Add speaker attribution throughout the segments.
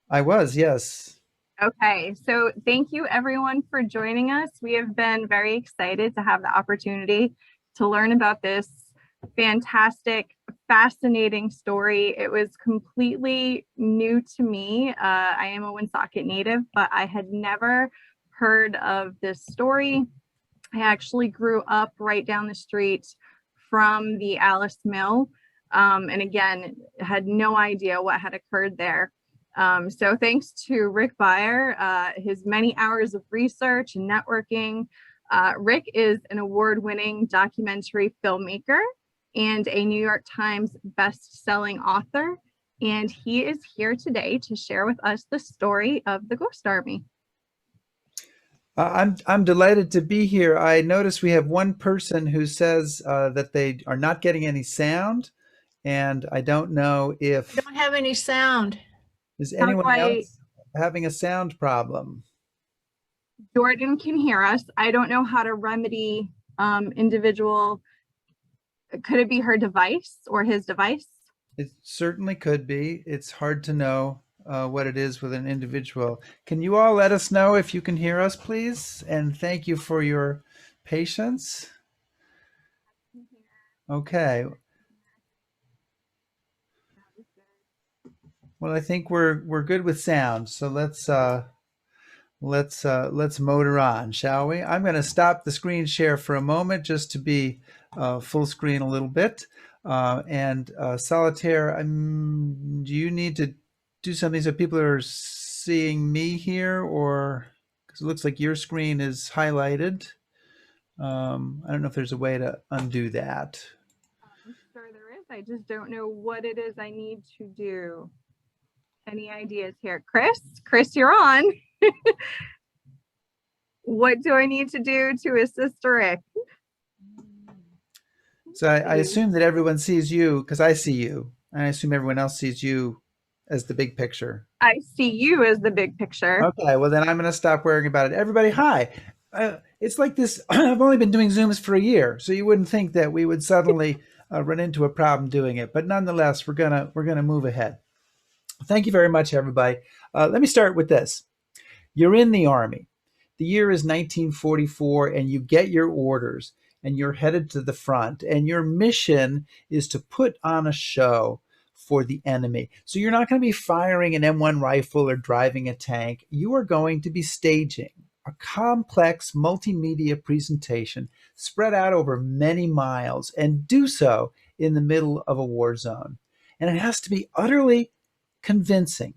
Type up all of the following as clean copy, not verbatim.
Speaker 1: I was, yes.
Speaker 2: Okay, so thank you everyone for joining us. We have been very excited to have the opportunity to learn about this fantastic, fascinating story. It was completely new to me. I am a Woonsocket native, but I had never heard of this story. I actually grew up right down the street from the Alice Mill. And again, had no idea what had occurred there. So thanks to Rick Beyer, his many hours of research and networking. Rick is an award-winning documentary filmmaker and a New York Times best-selling author. And he is here today to share with us the story of the Ghost Army.
Speaker 1: I'm delighted to be here. I notice we have one person who says that they are not getting any sound, and I don't know
Speaker 3: We
Speaker 1: if
Speaker 3: don't have any sound.
Speaker 1: is
Speaker 2: How do
Speaker 1: anyone
Speaker 2: I
Speaker 1: else having a sound problem.
Speaker 2: Jordan can hear us. I don't know how to remedy individual. Could it be her device or his device?
Speaker 1: It certainly could be. It's hard to know what it is with an individual. Can you all let us know if you can hear us, please? And thank you for your patience. Okay. Well, I think we're good with sound, so let's motor on, shall we? I'm going to stop the screen share for a moment just to be full screen a little bit. And Solitaire, do you need to do something so people are seeing me here, or because it looks like your screen is highlighted? I don't know if there's a way to undo that.
Speaker 2: I'm sure there is. I just don't know what it is I need to do. Any ideas here? Chris? Chris, you're on. What do I need to do to assist Rick?
Speaker 1: So I assume that everyone sees you because I see you, and I assume everyone else sees you as the big picture.
Speaker 2: I see you as the big picture.
Speaker 1: Okay, well then I'm going to stop worrying about it. Everybody, hi. It's like this. I've only been doing Zooms for a year, so you wouldn't think that we would suddenly run into a problem doing it. But nonetheless, we're gonna move ahead. Thank you very much, everybody. Let me start with this. You're in the Army. The year is 1944, and you get your orders, and you're headed to the front, and your mission is to put on a show for the enemy. So you're not going to be firing an M1 rifle or driving a tank. You are going to be staging a complex multimedia presentation spread out over many miles and do so in the middle of a war zone. And it has to be utterly convincing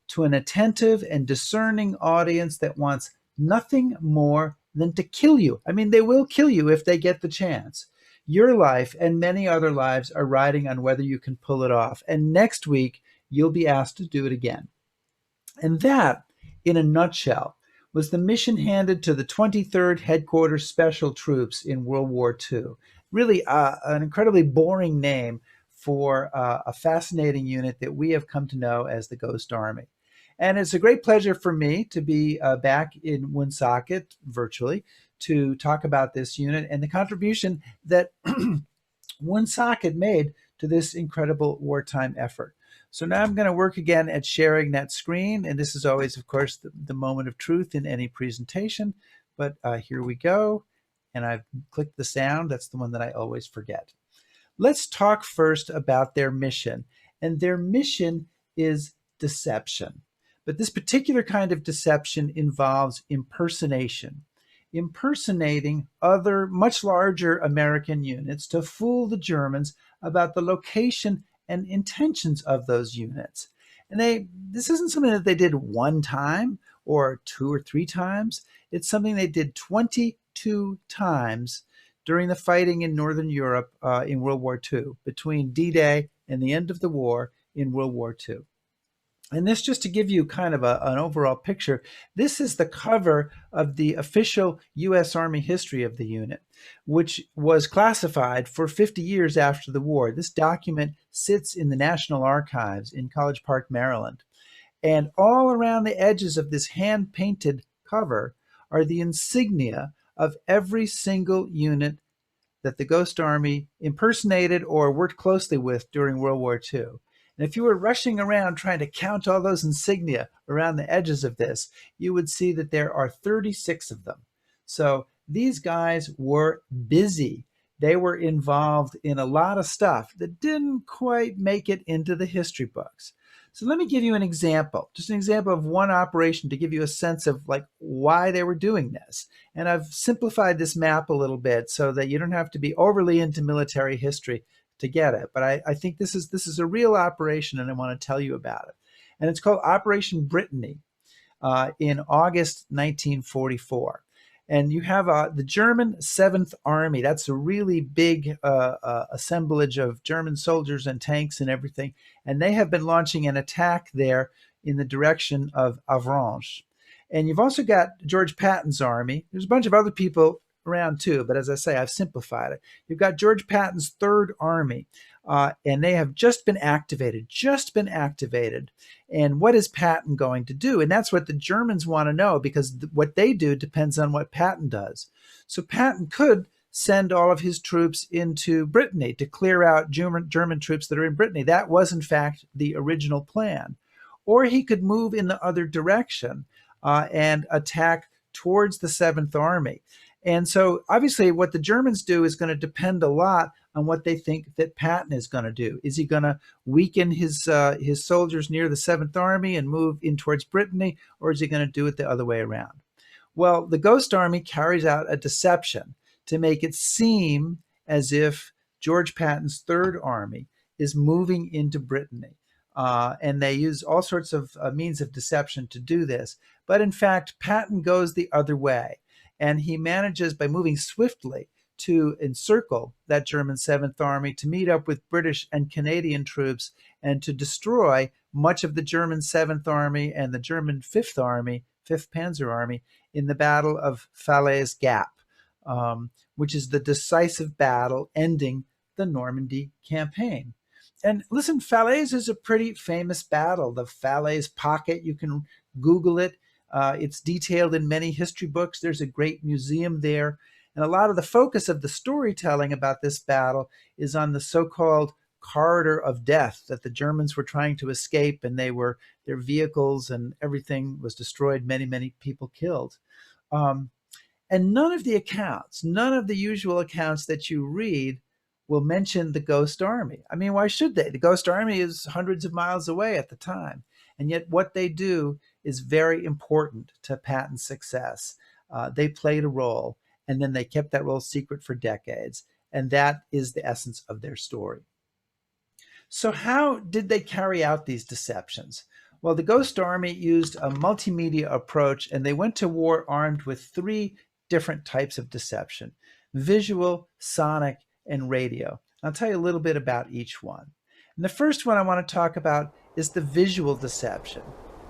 Speaker 1: to an attentive and discerning audience that wants nothing more than to kill you. I mean, they will kill you if they get the chance. Your life and many other lives are riding on whether you can pull it off. And next week, you'll be asked to do it again. And that, in a nutshell, was the mission handed to the 23rd Headquarters Special Troops in World War II. Really, an incredibly boring name for a fascinating unit that we have come to know as the Ghost Army. And it's a great pleasure for me to be back in Woonsocket virtually to talk about this unit and the contribution that Woonsocket made to this incredible wartime effort. So now I'm going to work again at sharing that screen. And this is always, of course, the moment of truth in any presentation. But here we go. And I've clicked the sound. That's the one that I always forget. Let's talk first about their mission. And their mission is deception. But this particular kind of deception involves impersonation, impersonating other much larger American units to fool the Germans about the location and intentions of those units. And this isn't something that they did one time or two or three times. It's something they did 22 times during the fighting in Northern Europe in World War II, between D-Day and the end of the war in World War II. And this, just to give you kind of an overall picture, this is the cover of the official U.S. Army history of the unit, which was classified for 50 years after the war. This document sits in the National Archives in College Park, Maryland. And all around the edges of this hand-painted cover are the insignia of every single unit that the Ghost Army impersonated or worked closely with during World War II. And if you were rushing around trying to count all those insignia around the edges of this, you would see that there are 36 of them. So these guys were busy. They were involved in a lot of stuff that didn't quite make it into the history books. So let me give you an example, just an example of one operation to give you a sense of like why they were doing this. And I've simplified this map a little bit so that you don't have to be overly into military history to get it. But I think this is a real operation, and I want to tell you about it. And it's called Operation Brittany in August 1944. And you have the German 7th Army. That's a really big assemblage of German soldiers and tanks and everything. And they have been launching an attack there in the direction of Avranches. And you've also got George Patton's army. There's a bunch of other people around too, but as I say, I've simplified it. You've got George Patton's 3rd Army, and they have just been activated. And what is Patton going to do? And that's what the Germans want to know, because what they do depends on what Patton does. So Patton could send all of his troops into Brittany to clear out German troops that are in Brittany. That was, in fact, the original plan. Or he could move in the other direction and attack towards the 7th Army. And so obviously what the Germans do is going to depend a lot on what they think that Patton is going to do. Is he going to weaken his soldiers near the 7th Army and move in towards Brittany, or is he going to do it the other way around? Well, the Ghost Army carries out a deception to make it seem as if George Patton's 3rd Army is moving into Brittany. And they use all sorts of means of deception to do this. But in fact, Patton goes the other way. And he manages, by moving swiftly, to encircle that German 7th Army, to meet up with British and Canadian troops, and to destroy much of the German 7th Army and the German 5th Army, 5th Panzer Army, in the Battle of Falaise Gap, which is the decisive battle ending the Normandy campaign. And listen, Falaise is a pretty famous battle. The Falaise Pocket, you can Google it. It's detailed in many history books. There's a great museum there. And a lot of the focus of the storytelling about this battle is on the so-called corridor of death, that the Germans were trying to escape, and their vehicles and everything was destroyed, many people killed. And none of the usual accounts that you read will mention the Ghost Army. I mean, why should they? The Ghost Army is hundreds of miles away at the time. And yet what they do is very important to Patton's success. They played a role, and then they kept that role secret for decades. And that is the essence of their story. So how did they carry out these deceptions? Well, the Ghost Army used a multimedia approach, and they went to war armed with 3 different types of deception: visual, sonic, and radio. I'll tell you a little bit about each one. And the first one I want to talk about is the visual deception.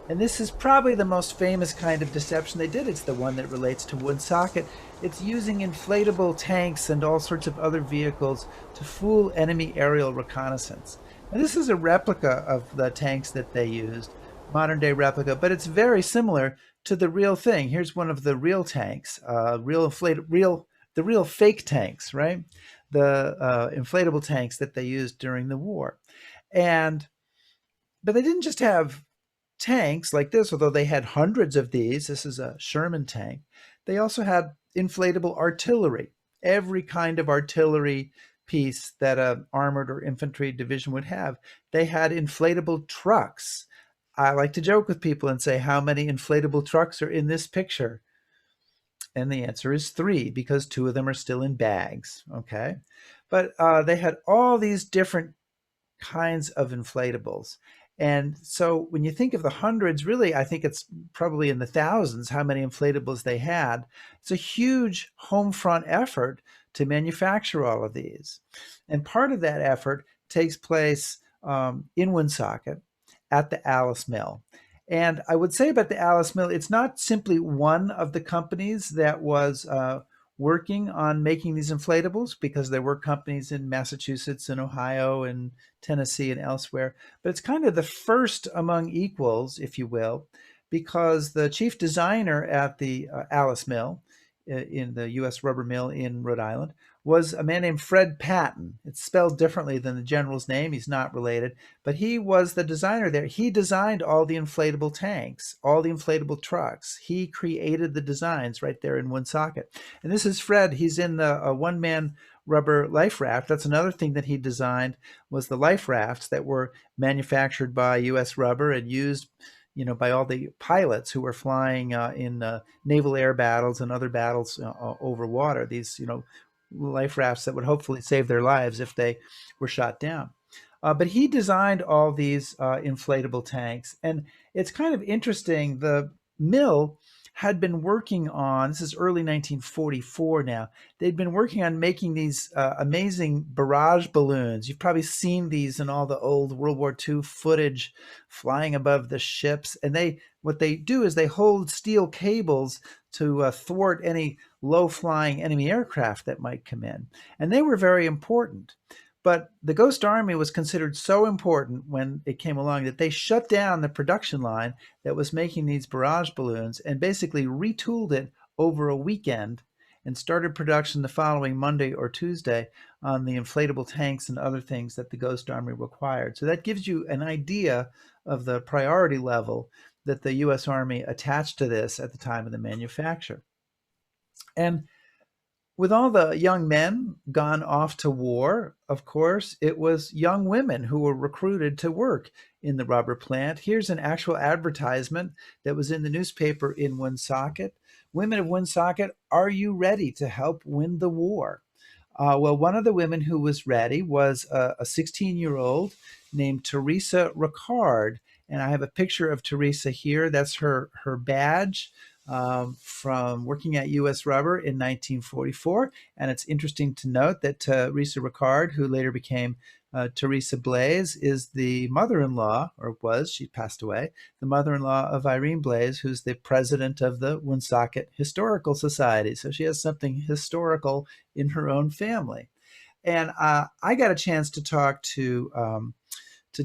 Speaker 1: And this is probably the most famous kind of deception they did. It's the one that relates to Woonsocket. It's using inflatable tanks and all sorts of other vehicles to fool enemy aerial reconnaissance. Now, this is a replica of the tanks that they used, modern day replica, but it's very similar to the real thing. Here's one of the real tanks, the real fake tanks, right? The inflatable tanks that they used during the war. But they didn't just have tanks like this, although they had hundreds of these. This is a Sherman tank. They also had inflatable artillery, every kind of artillery piece that an armored or infantry division would have. They had inflatable trucks. I like to joke with people and say, how many inflatable trucks are in this picture? And the answer is 3, because 2 of them are still in bags, okay? But they had all these different kinds of inflatables. And so when you think of the hundreds, really, I think it's probably in the thousands how many inflatables they had. It's a huge home front effort to manufacture all of these. And part of that effort takes place in Woonsocket at the Alice Mill. And I would say about the Alice Mill, it's not simply one of the companies that was working on making these inflatables, because there were companies in Massachusetts and Ohio and Tennessee and elsewhere. But it's kind of the first among equals, if you will, because the chief designer at the Alice Mill in the U.S. Rubber Mill in Rhode Island was a man named Fred Patton. It's spelled differently than the general's name. He's not related, but he was the designer there. He designed all the inflatable tanks, all the inflatable trucks. He created the designs right there in Woonsocket. And this is Fred. He's in the one-man rubber life raft. That's another thing that he designed, was the life rafts that were manufactured by U.S. Rubber and used, by all the pilots who were flying in naval air battles and other battles over water. These, life rafts that would hopefully save their lives if they were shot down. But he designed all these inflatable tanks. And it's kind of interesting. The mill had been working on, this is early 1944 now, they'd been working on making these amazing barrage balloons. You've probably seen these in all the old World War II footage flying above the ships. And what they do is they hold steel cables to thwart any low-flying enemy aircraft that might come in. And they were very important. But the Ghost Army was considered so important when it came along that they shut down the production line that was making these barrage balloons and basically retooled it over a weekend and started production the following Monday or Tuesday on the inflatable tanks and other things that the Ghost Army required. So that gives you an idea of the priority level that the U.S. Army attached to this at the time of the manufacture. And with all the young men gone off to war, of course, it was young women who were recruited to work in the rubber plant. Here's an actual advertisement that was in the newspaper in Woonsocket. Women of Woonsocket, are you ready to help win the war? Well, one of the women who was ready was a 16-year-old named Teresa Ricard. And I have a picture of Teresa here. That's her badge from working at U.S. Rubber in 1944. And it's interesting to note that Teresa Ricard, who later became Teresa Blaze, is the mother-in-law, or was, she passed away, the mother-in-law of Irene Blaze, who's the president of the Woonsocket Historical Society. So she has something historical in her own family. And I got a chance to talk to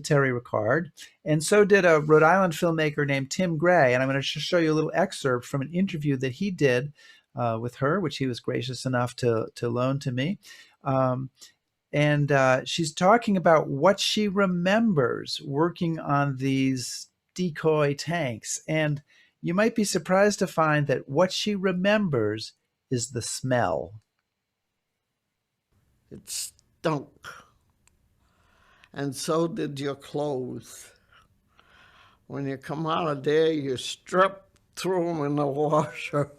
Speaker 1: Terry Ricard, and so did a Rhode Island filmmaker named Tim Gray. And I'm going to show you a little excerpt from an interview that he did with her, which he was gracious enough to loan to me. And she's talking about what she remembers working on these decoy tanks. And you might be surprised to find that what she remembers is the smell.
Speaker 3: It stunk. And so did your clothes. When you come out of there, you strip, throw them in the washer.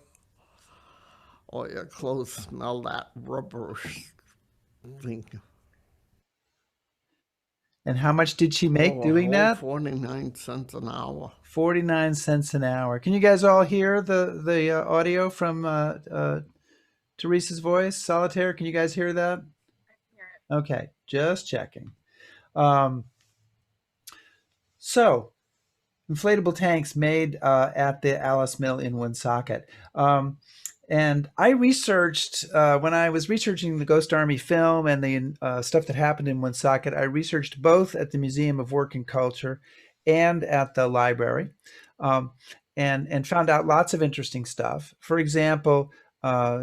Speaker 3: All your clothes smell that rubber thing.
Speaker 1: And how much did she make doing that?
Speaker 3: 49 cents an hour.
Speaker 1: 49 cents an hour. Can you guys all hear the audio from Teresa's voice? Solitaire, can you guys hear that? Okay, just checking. So, inflatable tanks made at the Alice Mill in Woonsocket. And I researched, when I was researching the Ghost Army film and the stuff that happened in Woonsocket, I researched both at the Museum of Work and Culture and at the library, and found out lots of interesting stuff. For example,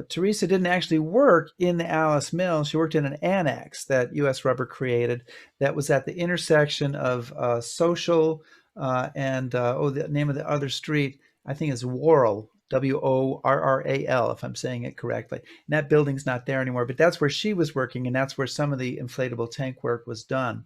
Speaker 1: Teresa didn't actually work in the Alice Mill. She worked in an annex that U.S. Rubber created that was at the intersection of Social and, the name of the other street, I think is Worrell, Worral, if I'm saying it correctly. And that building's not there anymore, but that's where she was working, and that's where some of the inflatable tank work was done.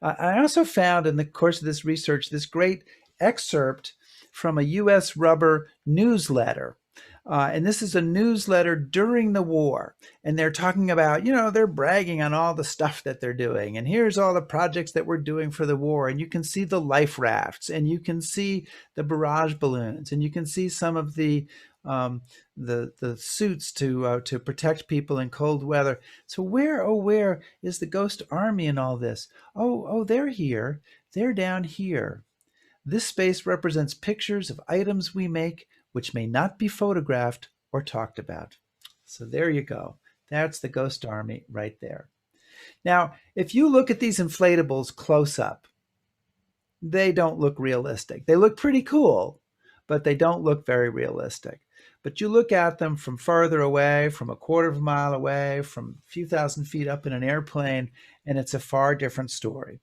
Speaker 1: I also found in the course of this research this great excerpt from a U.S. Rubber newsletter. And this is a newsletter during the war. And they're talking about, they're bragging on all the stuff that they're doing. And here's all the projects that we're doing for the war. And you can see the life rafts, and you can see the barrage balloons, and you can see some of the suits to protect people in cold weather. So where is the Ghost Army in all this? Oh, they're here. They're down here. This space represents pictures of items we make which may not be photographed or talked about. So there you go. That's the Ghost Army right there. Now, if you look at these inflatables close up, they don't look realistic. They look pretty cool, but they don't look very realistic. But you look at them from farther away, from a quarter of a mile away, from a few thousand feet up in an airplane, and it's a far different story.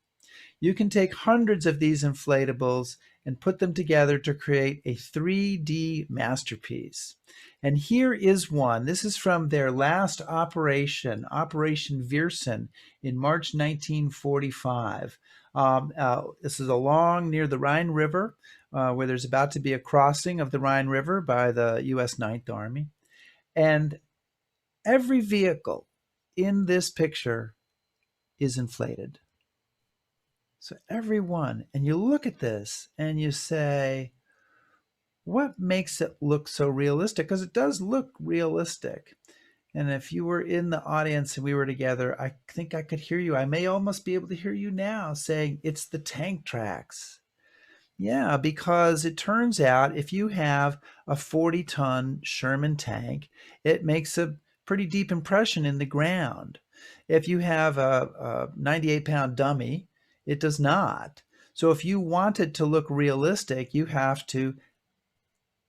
Speaker 1: You can take hundreds of these inflatables and put them together to create a 3D masterpiece. And here is one. This is from their last operation, Operation Viersen, in March 1945. This is along near the Rhine River, where there's about to be a crossing of the Rhine River by the U.S. Ninth Army. And every vehicle in this picture is inflated. So every one. And you look at this and you say, what makes it look so realistic? Because it does look realistic. And if you were in the audience and we were together, I think I could hear you. I may almost be able to hear you now saying it's the tank tracks. Yeah, because it turns out if you have a 40-ton Sherman tank, it makes a pretty deep impression in the ground. If you have a 98-pound dummy, it does not. So if you want it to look realistic, you have to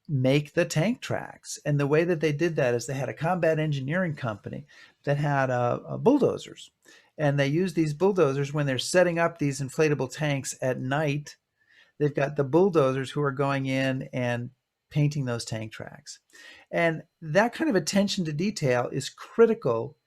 Speaker 1: make the tank tracks. And the way that they did that is they had a combat engineering company that had bulldozers. And they use these bulldozers when they're setting up these inflatable tanks at night. They've got the bulldozers who are going in and painting those tank tracks. And that kind of attention to detail is critical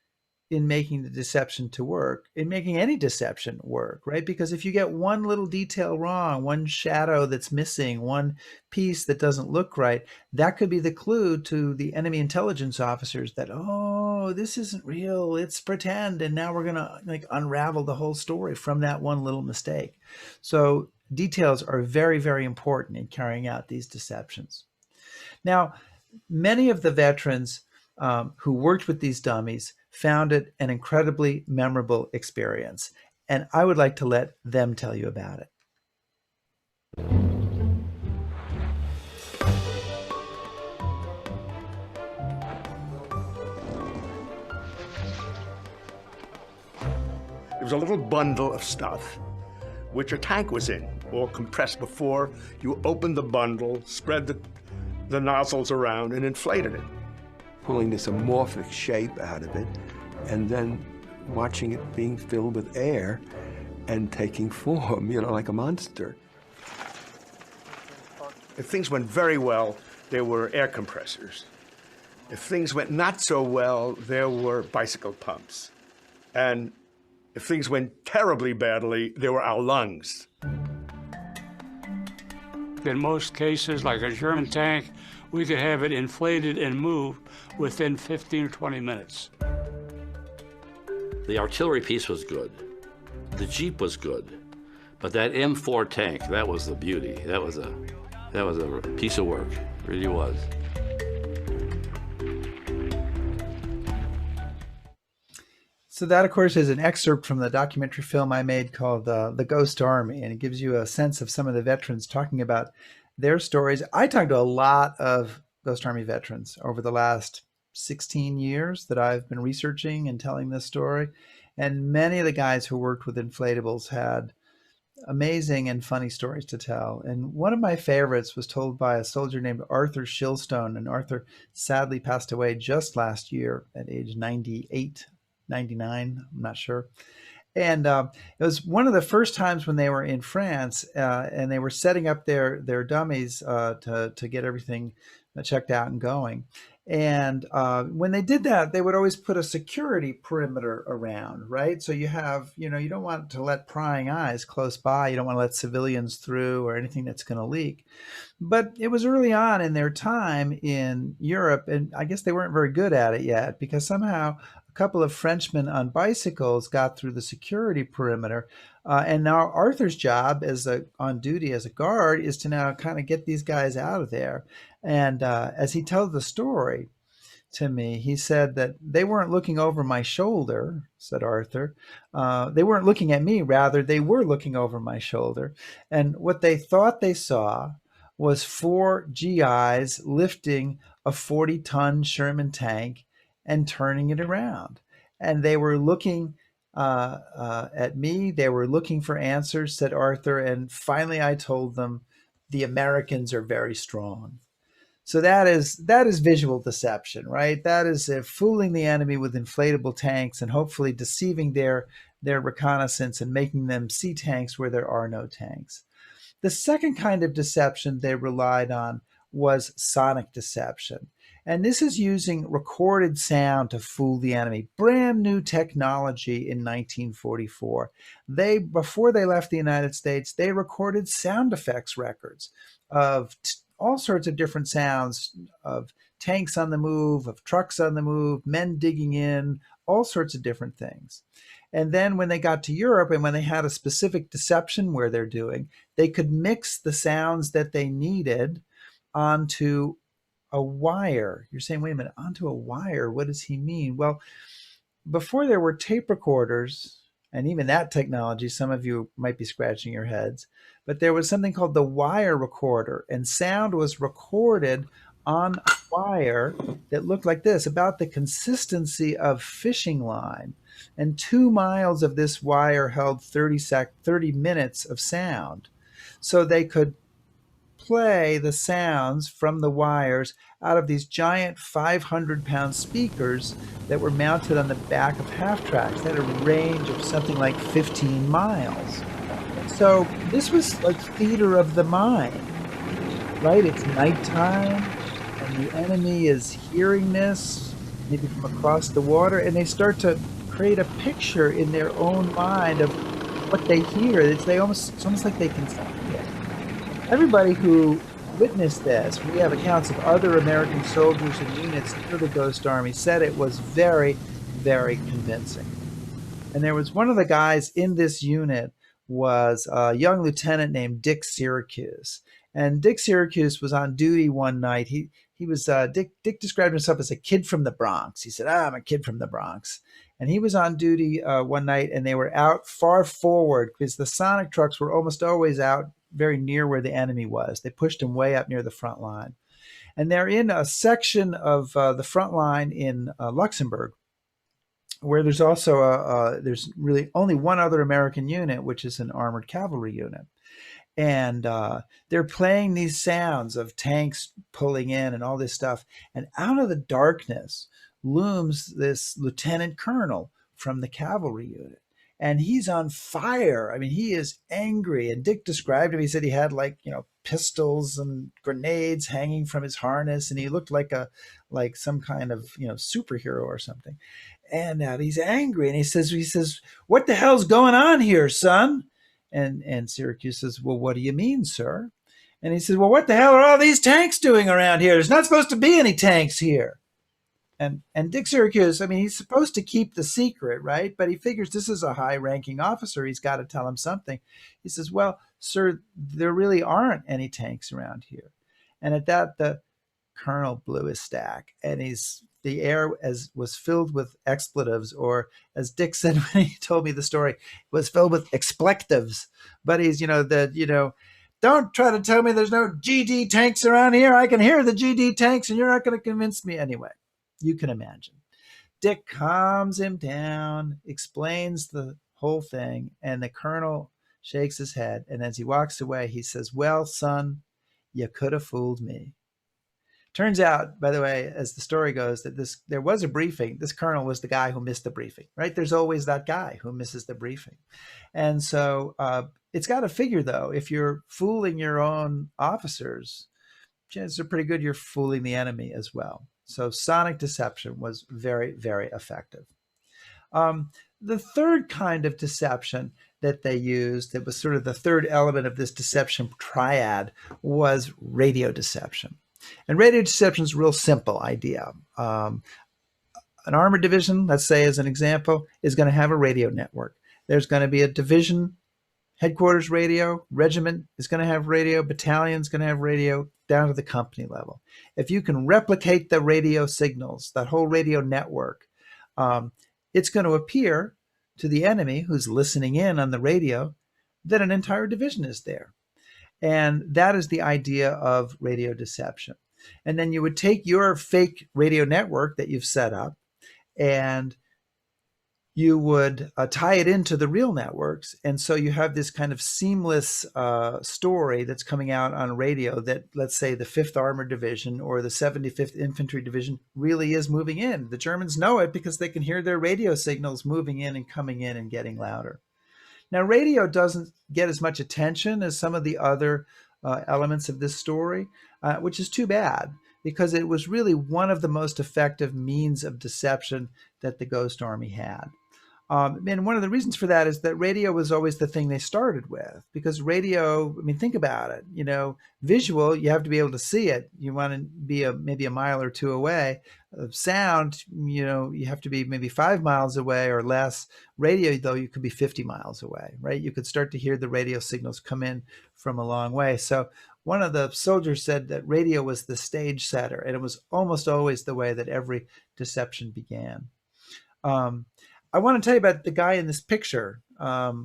Speaker 1: in making the deception to work, in making any deception work, right? Because if you get one little detail wrong, one shadow that's missing, one piece that doesn't look right, that could be the clue to the enemy intelligence officers that, oh, this isn't real, it's pretend, and now we're gonna like unravel the whole story from that one little mistake. So details are very, very important in carrying out these deceptions. Now, many of the veterans who worked with these dummies found it an incredibly memorable experience. And I would like to let them tell you about it.
Speaker 4: It was a little bundle of stuff, which a tank was in, all compressed before you opened the bundle, spread the nozzles around, and inflated it.
Speaker 5: Pulling this amorphic shape out of it, and then watching it being filled with air and taking form, like a monster.
Speaker 4: If things went very well, there were air compressors. If things went not so well, there were bicycle pumps. And if things went terribly badly, there were our lungs.
Speaker 6: In most cases, like a German tank, we could have it inflated and moved within 15 or 20 minutes.
Speaker 7: The artillery piece was good. The Jeep was good. But that M4 tank, that was the beauty. That was a piece of work. It really was.
Speaker 1: So that, of course, is an excerpt from the documentary film I made called The Ghost Army, and it gives you a sense of some of the veterans talking about their stories. I talked to a lot of Ghost Army veterans over the last 16 years that I've been researching and telling this story, and many of the guys who worked with inflatables had amazing and funny stories to tell. And one of my favorites was told by a soldier named Arthur Shilstone, and Arthur sadly passed away just last year at age 98. 99, I'm not sure. And it was one of the first times when they were in France and they were setting up their dummies to get everything checked out and going. And when they did that, they would always put a security perimeter around, right? So you have, you don't want to let prying eyes close by. You don't want to let civilians through or anything that's going to leak. But it was early on in their time in Europe, and I guess they weren't very good at it yet, because somehow a couple of Frenchmen on bicycles got through the security perimeter. And now Arthur's job on duty as a guard is to now kind of get these guys out of there. And as he tells the story to me, he said that they weren't looking over my shoulder, said Arthur. They weren't looking at me, rather, they were looking over my shoulder. And what they thought they saw was 4 GIs lifting a 40-ton Sherman tank and turning it around. And they were looking at me. They were looking for answers, said Arthur. And finally, I told them, the Americans are very strong. So that is visual deception, right? That is fooling the enemy with inflatable tanks and hopefully deceiving their reconnaissance and making them see tanks where there are no tanks. The second kind of deception they relied on was sonic deception. And this is using recorded sound to fool the enemy. Brand new technology in 1944. Before they left the United States, they recorded sound effects records of all sorts of different sounds, of tanks on the move, of trucks on the move, men digging in, all sorts of different things. And then when they got to Europe and when they had a specific deception where they're doing, they could mix the sounds that they needed onto a wire. You're saying, wait a minute, onto a wire? What does he mean? Well, before there were tape recorders, and even that technology, some of you might be scratching your heads, but there was something called the wire recorder, and sound was recorded on a wire that looked like this, about the consistency of fishing line. And 2 miles of this wire held 30 minutes of sound. So they could play the sounds from the wires out of these giant 500-pound speakers that were mounted on the back of half-tracks. They had a range of something like 15 miles. So this was like theater of the mind, right? It's nighttime, and the enemy is hearing this, maybe from across the water, and they start to create a picture in their own mind of what they hear. It's almost like they can see it. Everybody who witnessed this, we have accounts of other American soldiers and units near the Ghost Army, said it was very, very convincing. And there was one of the guys in this unit was a young lieutenant named Dick Syracuse. And Dick Syracuse was on duty one night. Dick described himself as a kid from the Bronx. He said, I'm a kid from the Bronx. And he was on duty one night, and they were out far forward because the sonic trucks were almost always out very near where the enemy was. They pushed him way up near the front line. And they're in a section of the front line in Luxembourg, where there's also there's really only one other American unit, which is an armored cavalry unit. And they're playing these sounds of tanks pulling in and all this stuff. And out of the darkness looms this lieutenant colonel from the cavalry unit. And he's on fire. I mean, he is angry. And Dick described him. He said he had pistols and grenades hanging from his harness. And he looked like some kind of, superhero or something. And he's angry. And he says, what the hell's going on here, son? And Syracuse says, well, what do you mean, sir? And he says, well, what the hell are all these tanks doing around here? There's not supposed to be any tanks here. And Dick Syracuse, I mean, he's supposed to keep the secret, right? But he figures this is a high-ranking officer. He's got to tell him something. He says, well, sir, there really aren't any tanks around here. And at that, the colonel blew his stack. And the air was filled with expletives, or as Dick said when he told me the story, was filled with explectives. But he's, don't try to tell me there's no GD tanks around here. I can hear the GD tanks, and you're not going to convince me anyway. You can imagine. Dick calms him down, explains the whole thing, and the colonel shakes his head. And as he walks away, he says, well, son, you could have fooled me. Turns out, by the way, as the story goes, that there was a briefing. This colonel was the guy who missed the briefing, right? There's always that guy who misses the briefing. And so it's got to figure, though, if you're fooling your own officers, chances are pretty good you're fooling the enemy as well. So sonic deception was very, very effective. The third kind of deception that they used, that was sort of the third element of this deception triad, was radio deception. And radio deception is a real simple idea. An armored division, let's say as an example, is going to have a radio network. There's going to be a division headquarters radio, regiment is going to have radio, battalion's going to have radio, down to the company level. If you can replicate the radio signals, that whole radio network, it's going to appear to the enemy who's listening in on the radio that an entire division is there. And that is the idea of radio deception. And then you would take your fake radio network that you've set up, and you would tie it into the real networks. And so you have this kind of seamless story that's coming out on radio that, let's say, the 5th Armored Division or the 75th Infantry Division really is moving in. The Germans know it because they can hear their radio signals moving in and coming in and getting louder. Now, radio doesn't get as much attention as some of the other elements of this story, which is too bad, because it was really one of the most effective means of deception that the Ghost Army had. And one of the reasons for that is that radio was always the thing they started with, because radio, I mean, think about it, visual, you have to be able to see it. You want to be maybe a mile or two away. Sound, you have to be maybe 5 miles away or less. Radio, though, you could be 50 miles away, right? You could start to hear the radio signals come in from a long way. So one of the soldiers said that radio was the stage setter, and it was almost always the way that every deception began. I want to tell you about the guy in this picture who's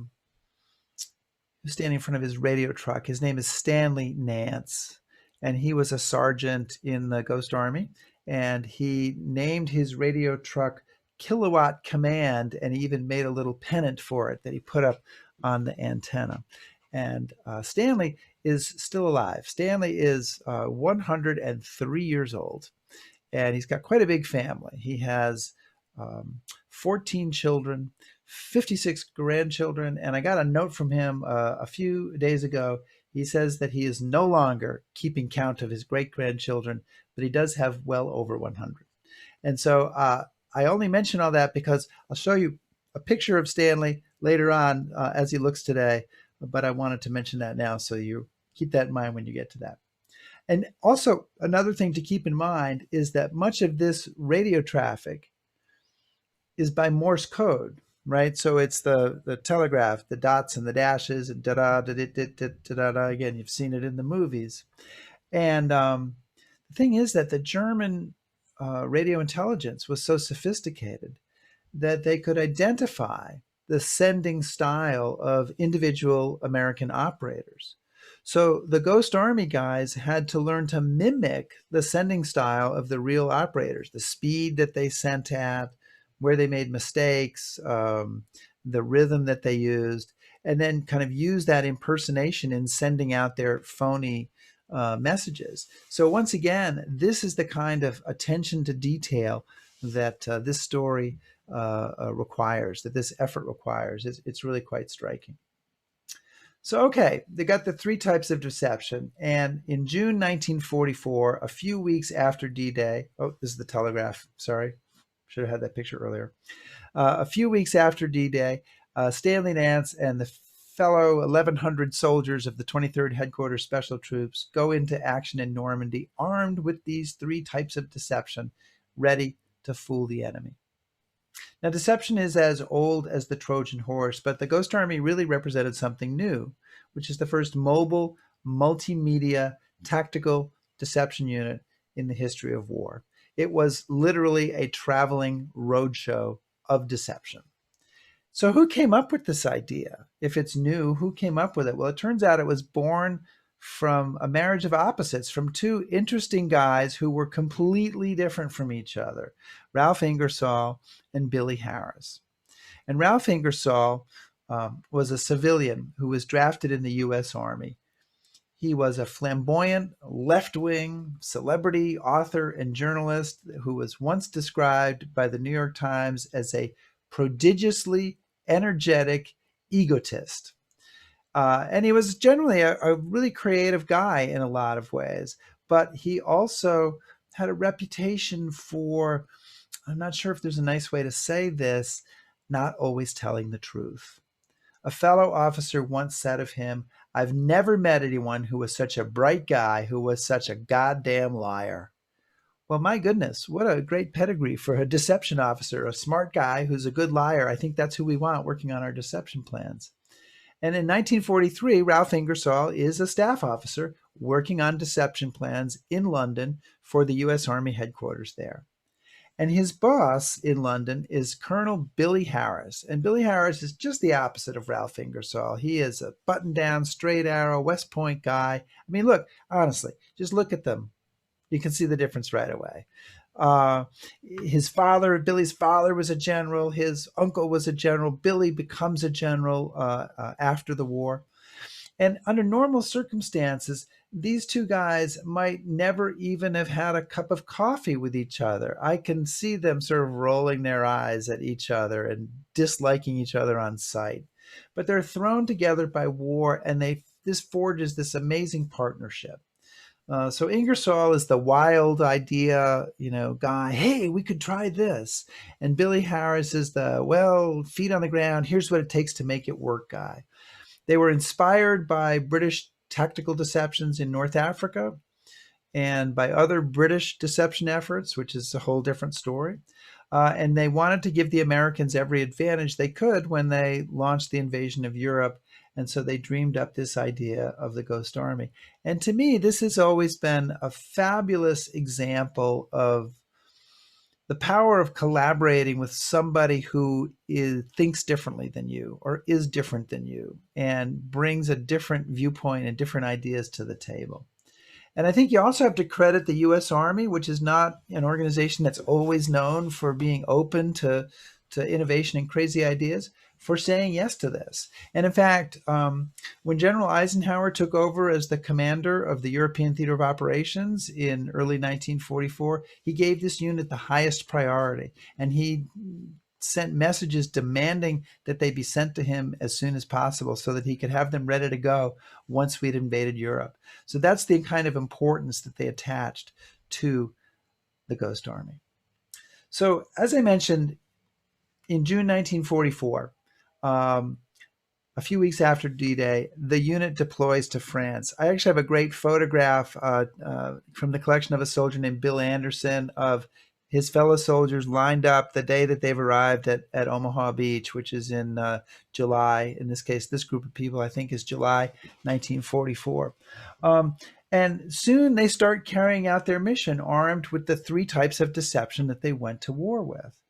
Speaker 1: standing in front of his radio truck. His name is Stanley Nance, and he was a sergeant in the Ghost Army, and he named his radio truck Kilowatt Command, and he even made a little pennant for it that he put up on the antenna. And Stanley is still alive. Stanley is 103 years old, and he's got quite a big family. He has 14 children, 56 grandchildren, and I got a note from him a few days ago. He says that he is no longer keeping count of his great-grandchildren, but he does have well over 100. And so I only mention all that because I'll show you a picture of Stanley later on as he looks today, but I wanted to mention that now, so you keep that in mind when you get to that. And also, another thing to keep in mind is that much of this radio traffic is by Morse code, right? So it's the telegraph, the dots and the dashes, and da-da, da-da-da-da-da-da. Again, you've seen it in the movies. And the thing is that the German radio intelligence was so sophisticated that they could identify the sending style of individual American operators. So the Ghost Army guys had to learn to mimic the sending style of the real operators, the speed that they sent at, where they made mistakes, the rhythm that they used, and then kind of use that impersonation in sending out their phony messages. So once again, this is the kind of attention to detail that this story requires, that this effort requires. It's really quite striking. So, okay, they got the 3 types of deception. And in June 1944, a few weeks after D-Day, oh, this is the telegraph, sorry. Should have had that picture earlier. A few weeks after D-Day, Stanley Nance and the fellow 1,100 soldiers of the 23rd Headquarters Special Troops go into action in Normandy, armed with these 3 types of deception, ready to fool the enemy. Now, deception is as old as the Trojan horse, but the Ghost Army really represented something new, which is the first mobile, multimedia, tactical deception unit in the history of war. It was literally a traveling roadshow of deception. So who came up with this idea? If it's new, who came up with it? Well, it turns out it was born from a marriage of opposites, from 2 interesting guys who were completely different from each other, Ralph Ingersoll and Billy Harris. And Ralph Ingersoll was a civilian who was drafted in the U.S. Army. He was a flamboyant, left-wing celebrity author and journalist who was once described by the New York Times as a prodigiously energetic egotist. And he was generally a really creative guy in a lot of ways, but he also had a reputation for, I'm not sure if there's a nice way to say this, not always telling the truth. A fellow officer once said of him, "I've never met anyone who was such a bright guy who was such a goddamn liar." Well, my goodness, what a great pedigree for a deception officer, a smart guy who's a good liar. I think that's who we want working on our deception plans. And in 1943, Ralph Ingersoll is a staff officer working on deception plans in London for the U.S. Army headquarters there. And his boss in London is Colonel Billy Harris. And Billy Harris is just the opposite of Ralph Ingersoll. He is a button-down, straight arrow, West Point guy. I mean, look, honestly, just look at them. You can see the difference right away. Billy's father was a general. His uncle was a general. Billy becomes a general after the war. And under normal circumstances, these two guys might never even have had a cup of coffee with each other. I can see them sort of rolling their eyes at each other and disliking each other on sight. But they're thrown together by war, and this forges this amazing partnership. So Ingersoll is the wild idea, guy. Hey, we could try this. And Billy Harris is the, well, feet on the ground. Here's what it takes to make it work guy. They were inspired by British tactical deceptions in North Africa and by other British deception efforts, which is a whole different story. And they wanted to give the Americans every advantage they could when they launched the invasion of Europe. And so they dreamed up this idea of the Ghost Army. And to me, this has always been a fabulous example of the power of collaborating with somebody who thinks differently than you or is different than you and brings a different viewpoint and different ideas to the table. And I think you also have to credit the U.S. Army, which is not an organization that's always known for being open to innovation and crazy ideas, for saying yes to this. And in fact, when General Eisenhower took over as the commander of the European Theater of Operations in early 1944, he gave this unit the highest priority. And he sent messages demanding that they be sent to him as soon as possible so that he could have them ready to go once we'd invaded Europe. So that's the kind of importance that they attached to the Ghost Army. So as I mentioned, in June 1944, a few weeks after D-Day, the unit deploys to France. I actually have a great photograph from the collection of a soldier named Bill Anderson of his fellow soldiers lined up the day that they've arrived at Omaha Beach, which is in July. In this case, this group of people, I think, is July 1944. And soon they start carrying out their mission armed with the three types of deception that they went to war with.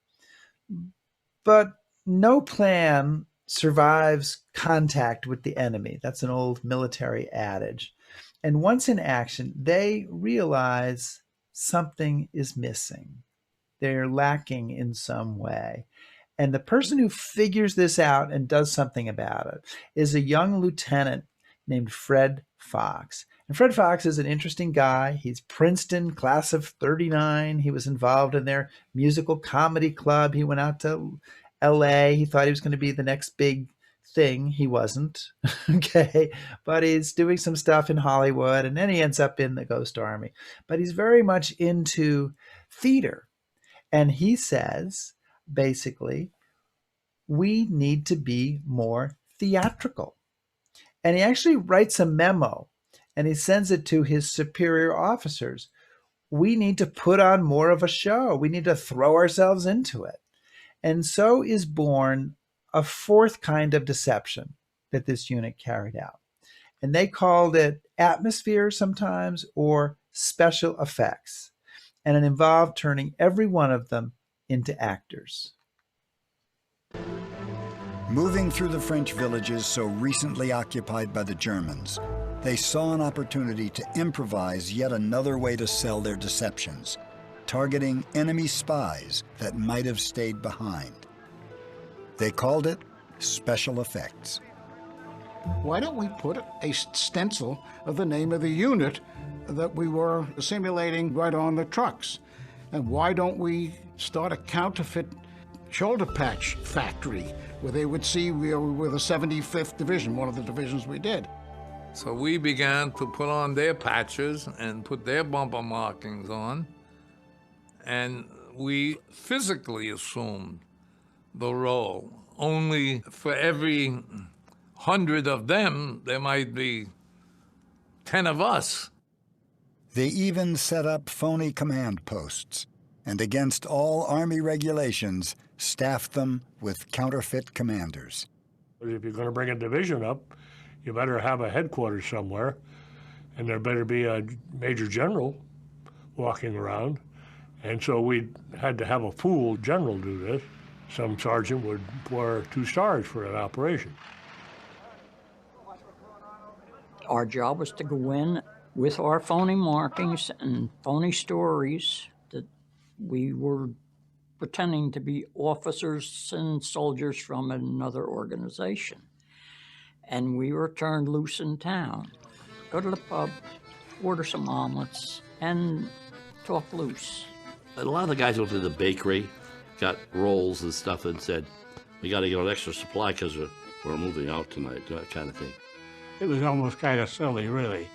Speaker 1: But no plan survives contact with the enemy. That's an old military adage. And once in action, they realize something is missing. They're lacking in some way. And the person who figures this out and does something about it is a young lieutenant named Fred Fox. And Fred Fox is an interesting guy. He's Princeton, class of 39. He was involved in their musical comedy club. He went out to LA. He thought he was going to be the next big thing. He wasn't. Okay. But he's doing some stuff in Hollywood, and then he ends up in the Ghost Army. But he's very much into theater. And he says, basically, we need to be more theatrical. And he actually writes a memo and he sends it to his superior officers. We need to put on more of a show. We need to throw ourselves into it. And so is born a fourth kind of deception that this unit carried out. And they called it atmosphere sometimes or special effects. And it involved turning every one of them into actors.
Speaker 8: Moving through the French villages so recently occupied by the Germans, they saw an opportunity to improvise yet another way to sell their deceptions, targeting enemy spies that might have stayed behind. They called it special effects.
Speaker 9: Why don't we put a stencil of the name of the unit that we were simulating right on the trucks? And why don't we start a counterfeit shoulder patch factory where they would see we were the 75th Division, one of the divisions we did?
Speaker 10: So we began to put on their patches and put their bumper markings on, and we physically assumed the role. Only for every 100 of them, there might be 10 of us.
Speaker 8: They even set up phony command posts, and against all Army regulations, staffed them with counterfeit commanders.
Speaker 6: If you're going to bring a division up, you better have a headquarters somewhere, and there better be a major general walking around. And so we had to have a fool general do this. Some sergeant would wear 2 stars for an operation.
Speaker 11: Our job was to go in with our phony markings and phony stories that We were pretending to be officers and soldiers from another organization. And we were turned loose in town. Go to the pub, order some omelets, and talk loose.
Speaker 7: And a lot of the guys went to the bakery, got rolls and stuff, and said, "We got to get an extra supply because we're moving out tonight," that kind of thing.
Speaker 12: It was almost kind of silly, really.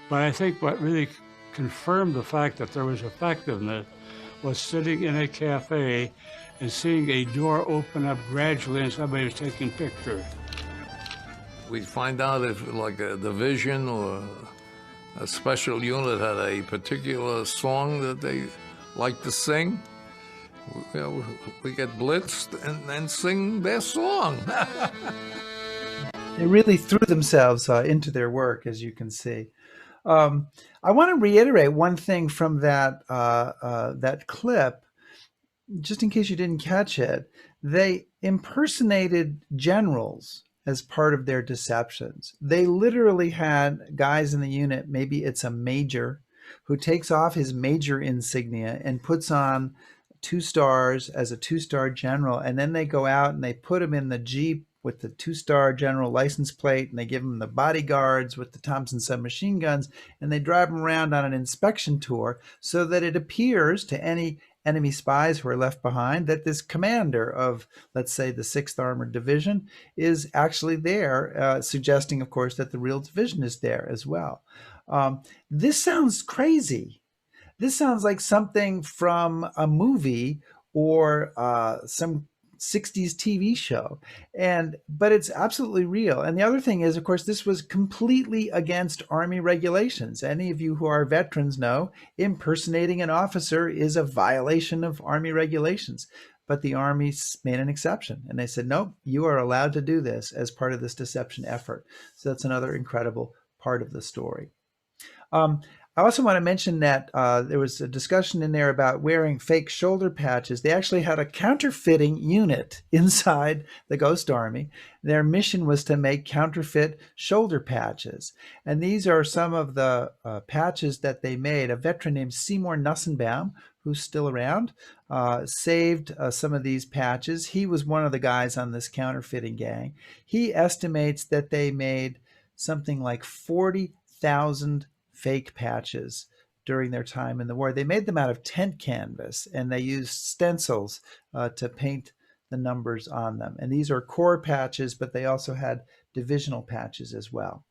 Speaker 12: But I think what really confirmed the fact that there was effectiveness was sitting in a cafe and seeing a door open up gradually and somebody was taking pictures.
Speaker 10: We'd find out if, like, a division or a special unit had a particular song that they liked to sing. We get blitzed and sing their song.
Speaker 1: They really threw themselves into their work, as you can see. I want to reiterate one thing from that clip, just in case you didn't catch it. They impersonated generals as part of their deceptions. They literally had guys in the unit, maybe it's a major, who takes off his major insignia and puts on 2 stars as a 2-star general, and then they go out and they put him in the Jeep with the 2-star general license plate, and they give him the bodyguards with the Thompson submachine guns, and they drive him around on an inspection tour so that it appears to any enemy spies who are left behind that this commander of, let's say, the 6th Armored Division is actually there, suggesting, of course, that the real division is there as well. This sounds crazy. This sounds like something from a movie or some 60s TV show, but it's absolutely real. And the other thing is, of course, this was completely against Army regulations. Any of you who are veterans know impersonating an officer is a violation of Army regulations. But the Army made an exception, and they said, nope, you are allowed to do this as part of this deception effort. So that's another incredible part of the story. I also want to mention that there was a discussion in there about wearing fake shoulder patches. They actually had a counterfeiting unit inside the Ghost Army. Their mission was to make counterfeit shoulder patches. And these are some of the patches that they made. A veteran named Seymour Nussenbaum, who's still around, saved some of these patches. He was one of the guys on this counterfeiting gang. He estimates that they made something like 40,000 fake patches during their time in the war. They made them out of tent canvas, and they used stencils to paint the numbers on them. And these are corps patches, but they also had divisional patches as well.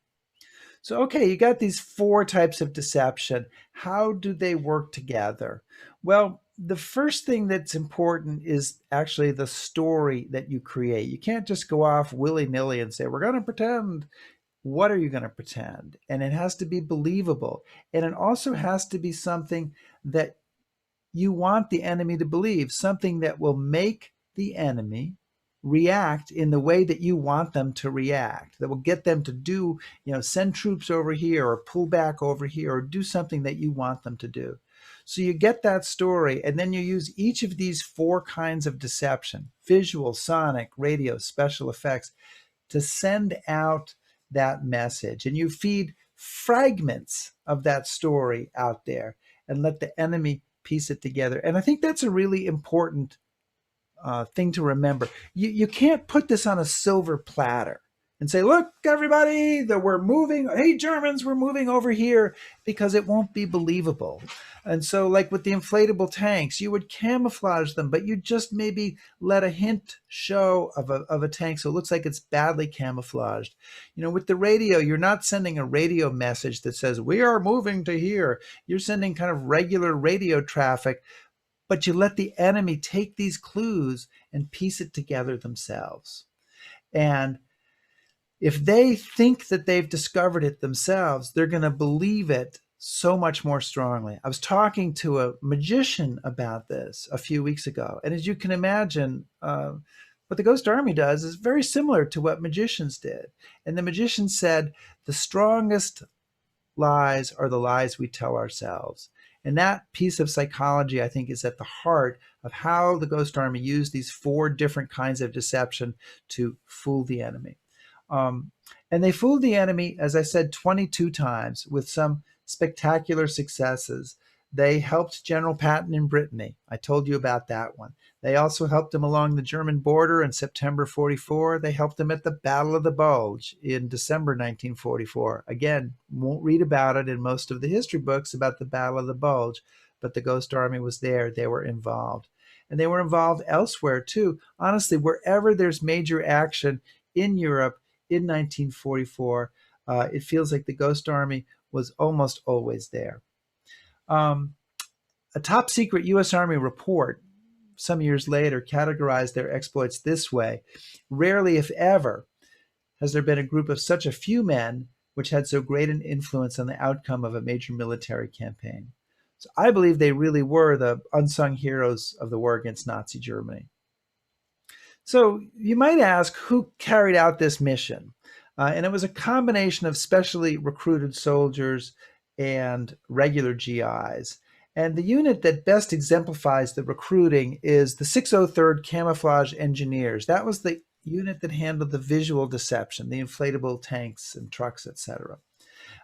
Speaker 1: So, okay, you got these 4 types of deception. How do they work together? Well, the first thing that's important is actually the story that you create. You can't just go off willy-nilly and say, we're going to pretend. What are you going to pretend? And it has to be believable. And it also has to be something that you want the enemy to believe, something that will make the enemy react in the way that you want them to react, that will get them to do, send troops over here or pull back over here or do something that you want them to do. So you get that story, and then you use each of these 4 kinds of deception, visual, sonic, radio, special effects, to send out that message. And you feed fragments of that story out there and let the enemy piece it together. And I think that's a really important thing to remember. You can't put this on a silver platter and say, look, everybody, that we're moving. Hey, Germans, we're moving over here, because it won't be believable. And so, like with the inflatable tanks, you would camouflage them, but you just maybe let a hint show of a tank so it looks like it's badly camouflaged. With the radio, you're not sending a radio message that says, we are moving to here. You're sending kind of regular radio traffic, but you let the enemy take these clues and piece it together themselves. And if they think that they've discovered it themselves, they're going to believe it so much more strongly. I was talking to a magician about this a few weeks ago. And as you can imagine, what the Ghost Army does is very similar to what magicians did. And the magician said, the strongest lies are the lies we tell ourselves. And that piece of psychology, I think, is at the heart of how the Ghost Army used these 4 different kinds of deception to fool the enemy. And they fooled the enemy, as I said, 22 times with some spectacular successes. They helped General Patton in Brittany. I told you about that one. They also helped him along the German border in September 44. They helped him at the Battle of the Bulge in December 1944. Again, won't read about it in most of the history books about the Battle of the Bulge, but the Ghost Army was there. They were involved. And they were involved elsewhere too. Honestly, wherever there's major action in Europe in 1944, it feels like the Ghost Army was almost always there. A top secret U.S. Army report some years later categorized their exploits this way: rarely, if ever, has there been a group of such a few men which had so great an influence on the outcome of a major military campaign. So I believe they really were the unsung heroes of the war against Nazi Germany. So you might ask, who carried out this mission? And it was a combination of specially recruited soldiers and regular GIs. And the unit that best exemplifies the recruiting is the 603rd Camouflage Engineers. That was the unit that handled the visual deception, the inflatable tanks and trucks, etc.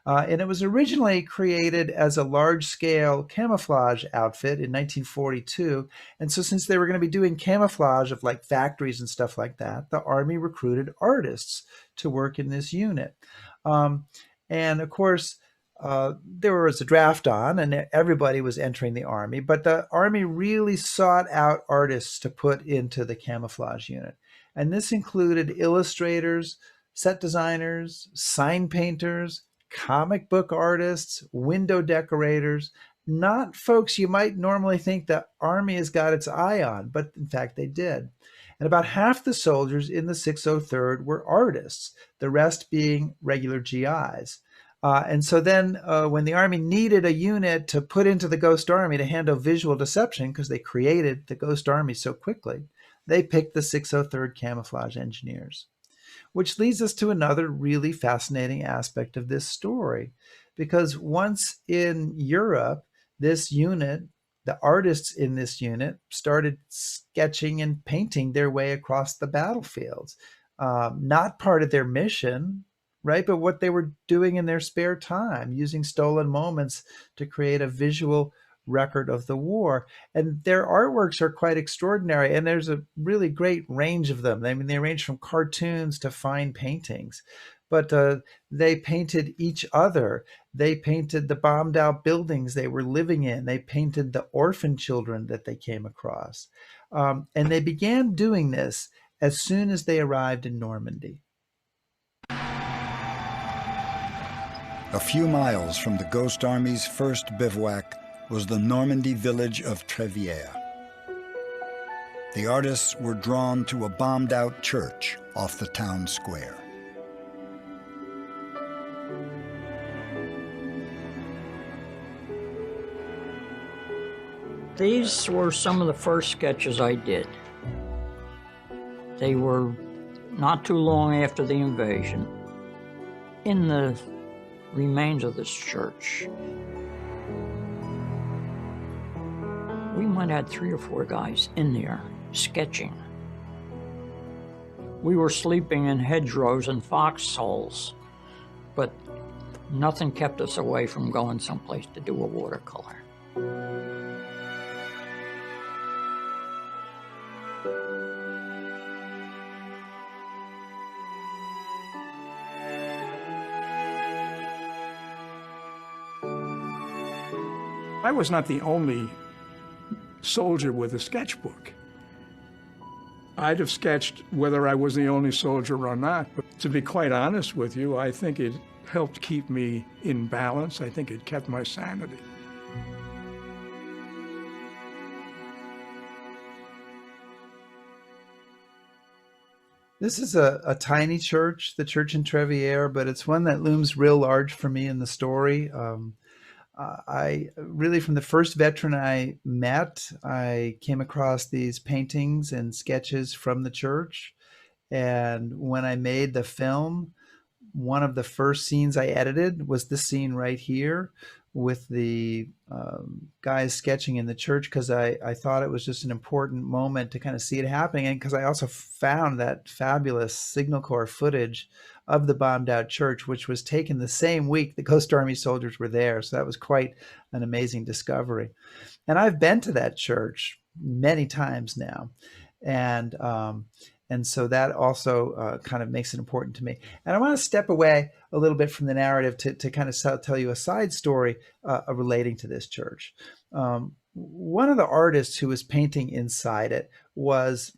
Speaker 1: And it was originally created as a large-scale camouflage outfit in 1942. And so since they were going to be doing camouflage of like factories and stuff like that, the Army recruited artists to work in this unit. And of course, there was a draft on and everybody was entering the Army, but the Army really sought out artists to put into the camouflage unit. And this included illustrators, set designers, sign painters, comic book artists, window decorators, not folks you might normally think the Army has got its eye on, but in fact they did. And about half the soldiers in the 603rd were artists, the rest being regular GIs. And so then when the Army needed a unit to put into the Ghost Army to handle visual deception, because they created the Ghost Army so quickly, they picked the 603rd Camouflage Engineers. Which leads us to another really fascinating aspect of this story, because once in Europe, this unit, the artists in this unit started sketching and painting their way across the battlefields. Not part of their mission, right? But what they were doing in their spare time, using stolen moments to create a visual record of the war. And their artworks are quite extraordinary. And there's a really great range of them. I mean, they range from cartoons to fine paintings. But they painted each other. They painted the bombed out buildings they were living in. They painted the orphan children that they came across. And they began doing this as soon as they arrived in Normandy.
Speaker 8: A few miles from the Ghost Army's first bivouac was the Normandy village of Trevière. The artists were drawn to a bombed-out church off the town square.
Speaker 11: These were some of the first sketches I did. They were not too long after the invasion, in the remains of this church. We might have had 3 or 4 guys in there sketching. We were sleeping in hedgerows and foxholes, but nothing kept us away from going someplace to do a watercolor.
Speaker 13: I was not the only soldier with a sketchbook. I'd have sketched whether I was the only soldier or not, but to be quite honest with you, I think it helped keep me in balance. I think it kept my sanity.
Speaker 1: This is a tiny church, the church in Trevière, but it's one that looms real large for me in the story. I really, from the first veteran I met, I came across these paintings and sketches from the church. And when I made the film, one of the first scenes I edited was this scene right here, with the guys sketching in the church because I thought it was just an important moment to kind of see it happening, and because I also found that fabulous Signal Corps footage of the bombed out church, which was taken the same week the Ghost Army soldiers were there. So that was quite an amazing discovery. And I've been to that church many times now. And so that also kind of makes it important to me. And I want to step away a little bit from the narrative to kind of tell you a side story relating to this church. One of the artists who was painting inside it was,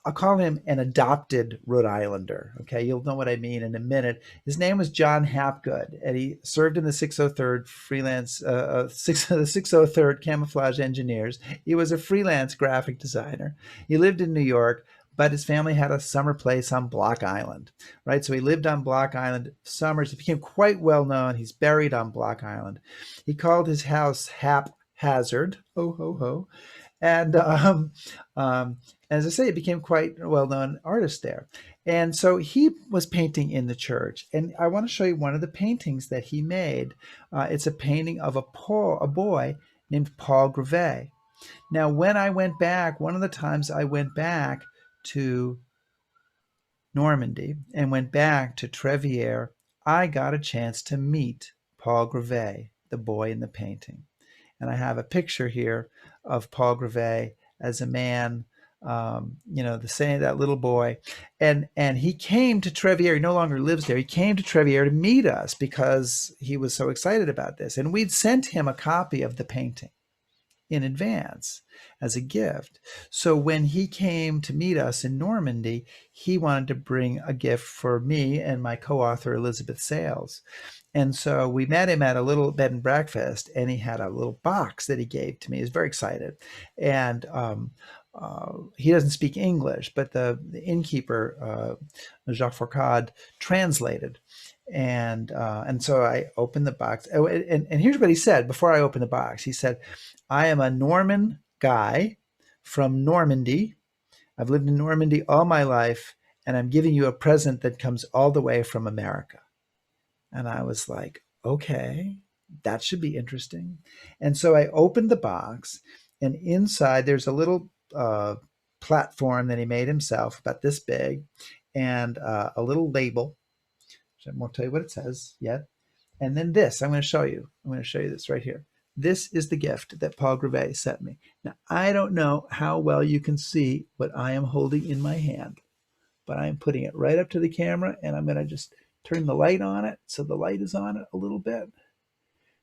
Speaker 1: I'll call him an adopted Rhode Islander. Okay, you'll know what I mean in a minute. His name was John Hapgood, and he served in the 603rd freelance, the 603rd Camouflage Engineers. He was a freelance graphic designer. He lived in New York, but his family had a summer place on Block Island, right? So he lived on Block Island summers. He became quite well known. He's buried on Block Island. He called his house Haphazard. Ho, ho, ho. And as I say, he became quite a well-known artist there. And so he was painting in the church. And I want to show you one of the paintings that he made. It's a painting of a boy named Paul Grevet. Now, when I went back, one of the times I went back to Normandy and went back to Trevier, I got a chance to meet Paul Grevet, the boy in the painting. And I have a picture here of Paul Grevet as a man, that little boy. And he came to Trevier. He no longer lives there. He came to Trevier to meet us because he was so excited about this. And we'd sent him a copy of the painting in advance as a gift. So when he came to meet us in Normandy, he wanted to bring a gift for me and my co-author, Elizabeth Sales. And so we met him at a little bed and breakfast, and he had a little box that he gave to me. He was very excited. And he doesn't speak English, but the innkeeper, Jacques Fourcade, translated. And so I opened the box. Oh, and here's what he said before I opened the box. He said, "I am a Norman guy from Normandy. I've lived in Normandy all my life, and I'm giving you a present that comes all the way from America." And I was like, okay, that should be interesting. And so I opened the box, and inside there's a little platform that he made himself about this big, and a little label. I won't tell you what it says yet. And then this, I'm going to show you. I'm going to show you this right here. This is the gift that Paul Grevet sent me. Now, I don't know how well you can see what I am holding in my hand, but I'm putting it right up to the camera, and I'm going to just turn the light on it so the light is on it a little bit.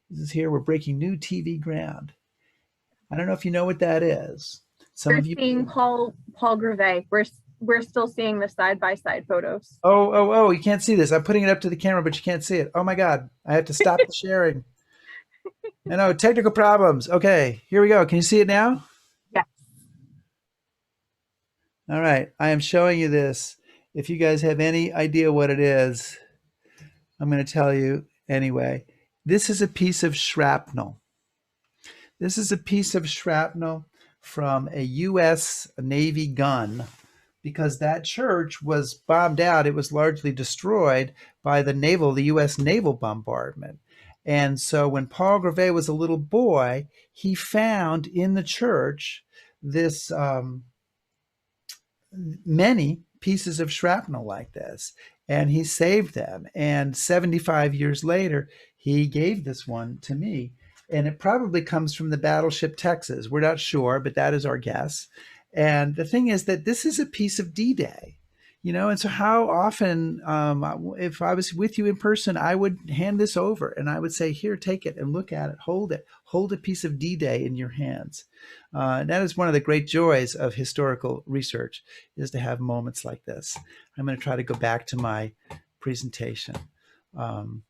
Speaker 1: This is here. We're breaking new TV ground. I don't know if you know what that is.
Speaker 2: We're seeing Paul Grevet. We're still seeing the side-by-side photos.
Speaker 1: Oh, you can't see this. I'm putting it up to the camera, but you can't see it. Oh my God, I have to stop the sharing. I know, technical problems. Okay, here we go. Can you see it now?
Speaker 2: Yes.
Speaker 1: All right, I am showing you this. If you guys have any idea what it is, I'm going to tell you anyway. This is a piece of shrapnel. This is a piece of shrapnel from a U.S. Navy gun, because that church was bombed out. It was largely destroyed by the U.S. naval bombardment. And so when Paul Grevet was a little boy, he found in the church this many pieces of shrapnel like this, and he saved them. And 75 years later, he gave this one to me. And it probably comes from the battleship Texas. We're not sure, but that is our guess. And the thing is that this is a piece of D-Day, and so how often, if I was with you in person, I would hand this over and I would say, here, take it and look at it, hold a piece of D-Day in your hands. And that is one of the great joys of historical research, is to have moments like this. I'm going to try to go back to my presentation. I'm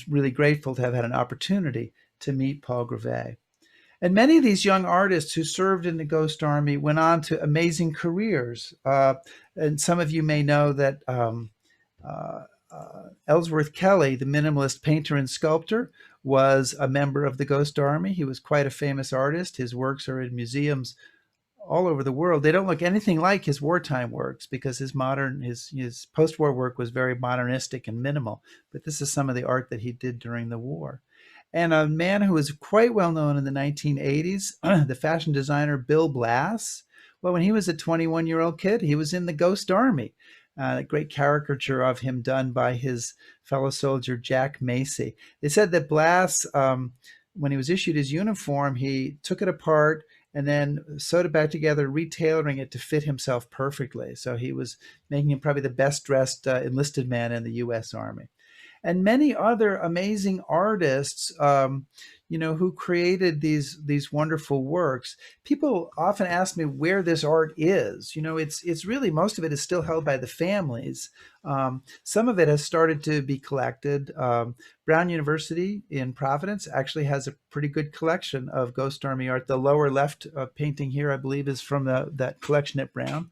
Speaker 1: really grateful to have had an opportunity to meet Paul Grevet. And many of these young artists who served in the Ghost Army went on to amazing careers. And some of you may know that Ellsworth Kelly, the minimalist painter and sculptor, was a member of the Ghost Army. He was quite a famous artist. His works are in museums all over the world. They don't look anything like his wartime works, because his post-war work was very modernistic and minimal. But this is some of the art that he did during the war. And a man who was quite well known in the 1980s, the fashion designer Bill Blass. Well, when he was a 21-year-old kid, he was in the Ghost Army. A great caricature of him done by his fellow soldier Jack Macy. They said that Blass, when he was issued his uniform, he took it apart and then sewed it back together, retailoring it to fit himself perfectly. So he was making him probably the best dressed enlisted man in the U.S. Army. And many other amazing artists, who created these wonderful works. People often ask me where this art is. It's really, most of it is still held by the families. Some of it has started to be collected. Brown University in Providence actually has a pretty good collection of Ghost Army art. The lower left painting here, I believe, is from that collection at Brown.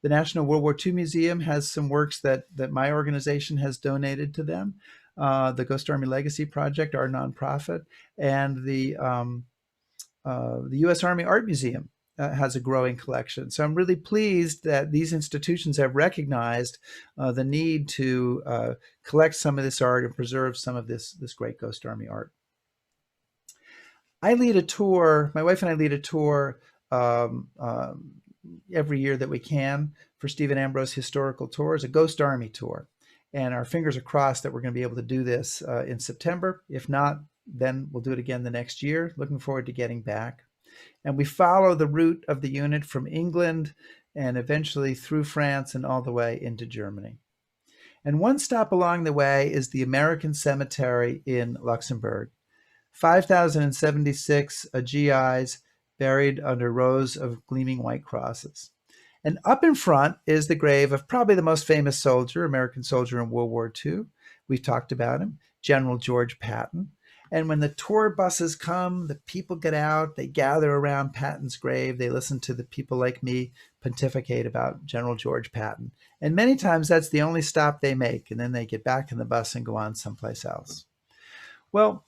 Speaker 1: The National World War II Museum has some works that my organization has donated to them. The Ghost Army Legacy Project, our nonprofit, and the U.S. Army Art Museum has a growing collection. So I'm really pleased that these institutions have recognized the need to collect some of this art and preserve some of this great Ghost Army art. I lead a tour, my wife and I lead a tour every year that we can for Stephen Ambrose Historical Tours, a Ghost Army tour. And our fingers are crossed that we're going to be able to do this in September. If not, then we'll do it again the next year. Looking forward to getting back. And we follow the route of the unit from England and eventually through France and all the way into Germany. And one stop along the way is the American Cemetery in Luxembourg. 5,076 GIs buried under rows of gleaming white crosses. And up in front is the grave of probably the most famous soldier, American soldier in World War II. We've talked about him, General George Patton. And when the tour buses come, the people get out, they gather around Patton's grave, they listen to the people like me pontificate about General George Patton. And many times that's the only stop they make, and then they get back in the bus and go on someplace else. Well,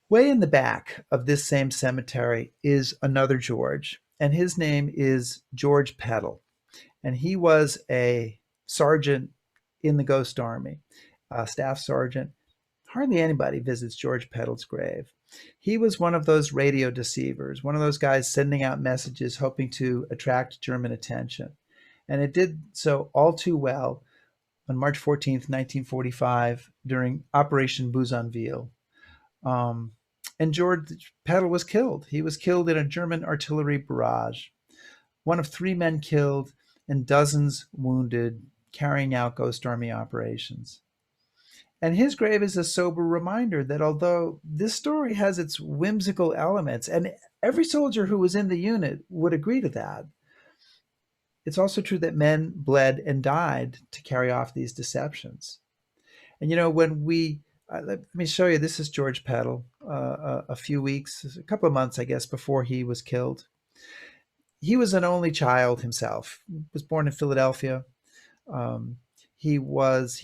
Speaker 1: way in the back of this same cemetery is another George, and his name is George Peddle. And he was a sergeant in the Ghost Army, a staff sergeant. Hardly anybody visits George Peddle's grave. He was one of those radio deceivers, one of those guys sending out messages hoping to attract German attention. And it did so all too well on March 14th, 1945, during Operation Bougainville. And George Peddle was killed. He was killed in a German artillery barrage. One of 3 men killed and dozens wounded, carrying out Ghost Army operations. And his grave is a sober reminder that although this story has its whimsical elements, and every soldier who was in the unit would agree to that, it's also true that men bled and died to carry off these deceptions. And when we let me show you, this is George Peddle, a few weeks, a couple of months, I guess, before he was killed. He was an only child himself, was born in Philadelphia. He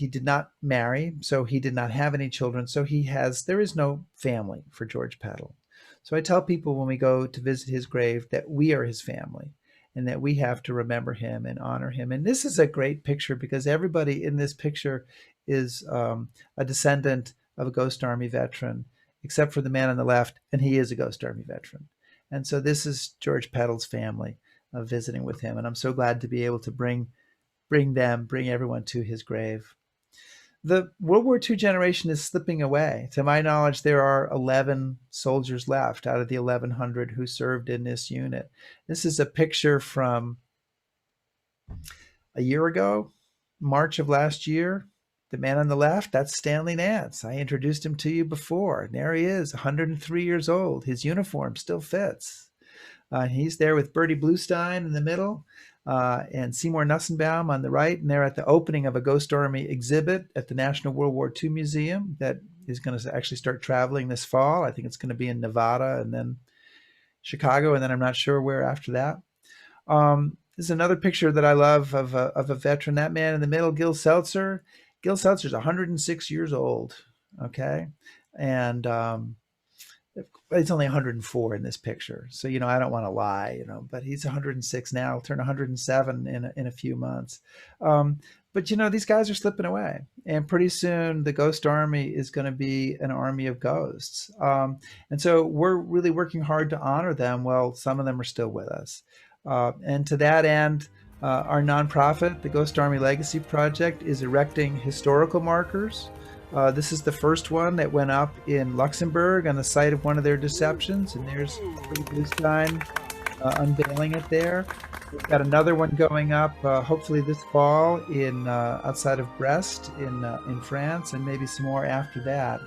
Speaker 1: did not marry, so he did not have any children. So there is no family for George Peddle. So I tell people when we go to visit his grave that we are his family and that we have to remember him and honor him. And this is a great picture because everybody in this picture is a descendant of a Ghost Army veteran, except for the man on the left, and he is a Ghost Army veteran. And so this is George Peddle's family visiting with him, and I'm so glad to be able to bring everyone to his grave. The World War II generation is slipping away. To my knowledge, there are 11 soldiers left out of the 1,100 who served in this unit. This is a picture from a year ago, March of last year. The man on the left, that's Stanley Nance. I introduced him to you before. And there he is, 103 years old. His uniform still fits. He's there with Bertie Bluestein in the middle and Seymour Nussenbaum on the right. And they're at the opening of a Ghost Army exhibit at the National World War II Museum that is going to actually start traveling this fall. I think it's going to be in Nevada and then Chicago, and then I'm not sure where after that. This is another picture that I love of a veteran. That man in the middle, Gil Seltzer. Gil Seltzer's 106 years old, okay? And he's only 104 in this picture. So, I don't want to lie, but he's 106 now. He'll turn 107 in a few months. But these guys are slipping away, and pretty soon the Ghost Army is going to be an army of ghosts. And so we're really working hard to honor them. Well, some of them are still with us, and to that end, our nonprofit, the Ghost Army Legacy Project, is erecting historical markers. This is the first one that went up in Luxembourg on the site of one of their deceptions, and there's Pretty Bluestein unveiling it there. We've got another one going up, hopefully this fall, in outside of Brest in France, and maybe some more after that.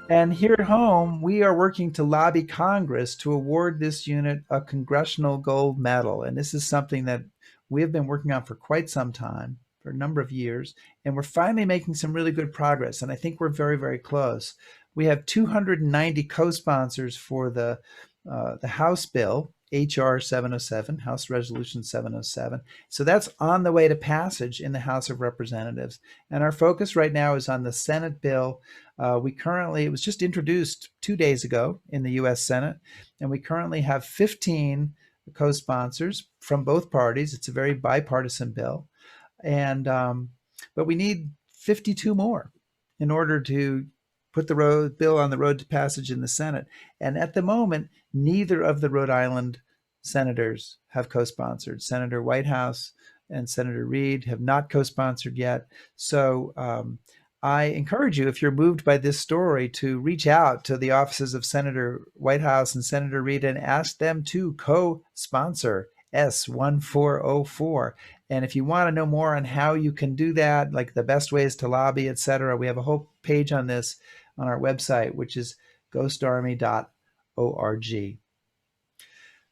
Speaker 1: And here at home, we are working to lobby Congress to award this unit a Congressional Gold Medal, and this is something that we have been working on for quite some time, for a number of years, and we're finally making some really good progress, and I think we're very, very close. We have 290 co-sponsors for the House bill, HR 707, House Resolution 707. So that's on the way to passage in the House of Representatives. And our focus right now is on the Senate bill. It was just introduced 2 days ago in the US Senate, and we currently have 15 co-sponsors from both parties. It's a very bipartisan bill. And but we need 52 more in order to put the bill on the road to passage in the Senate. And at the moment, neither of the Rhode Island senators have co-sponsored. Senator Whitehouse and Senator Reid have not co-sponsored yet. So I encourage you, if you're moved by this story, to reach out to the offices of Senator Whitehouse and Senator Reid and ask them to co-sponsor S1404. And if you want to know more on how you can do that, like the best ways to lobby, etc., we have a whole page on this on our website, which is ghostarmy.org.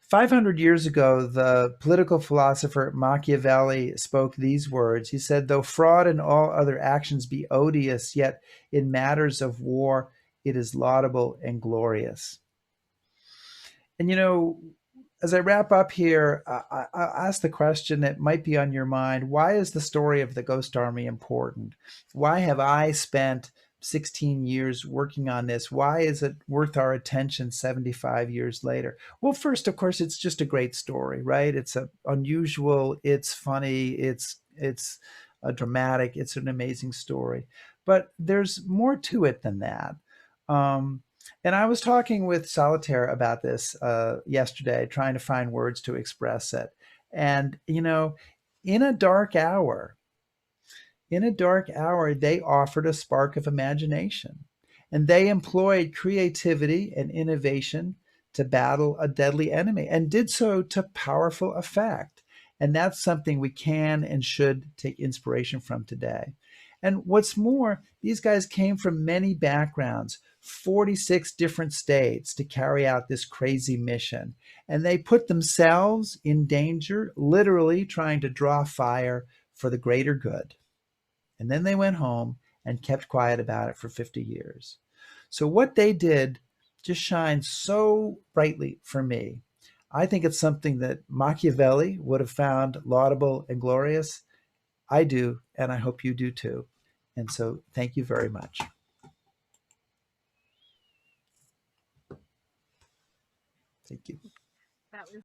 Speaker 1: 500 years ago, the political philosopher Machiavelli spoke these words. He said, "Though fraud and all other actions be odious, yet in matters of war it is laudable and glorious." And as I wrap up here, I'll ask the question that might be on your mind. Why is the story of the Ghost Army important? Why have I spent 16 years working on this? Why is it worth our attention 75 years later? Well, first, of course, it's just a great story, right? It's unusual, it's funny, it's dramatic, it's an amazing story. But there's more to it than that. And I was talking with Solitaire about this yesterday, trying to find words to express it. And, in a dark hour, they offered a spark of imagination. And they employed creativity and innovation to battle a deadly enemy, and did so to powerful effect. And that's something we can and should take inspiration from today. And what's more, these guys came from many backgrounds, 46 different states, to carry out this crazy mission. And they put themselves in danger, literally trying to draw fire for the greater good. And then they went home and kept quiet about it for 50 years. So what they did just shines so brightly for me. I think it's something that Machiavelli would have found laudable and glorious. I do, and I hope you do too. And so thank you very much. Thank you.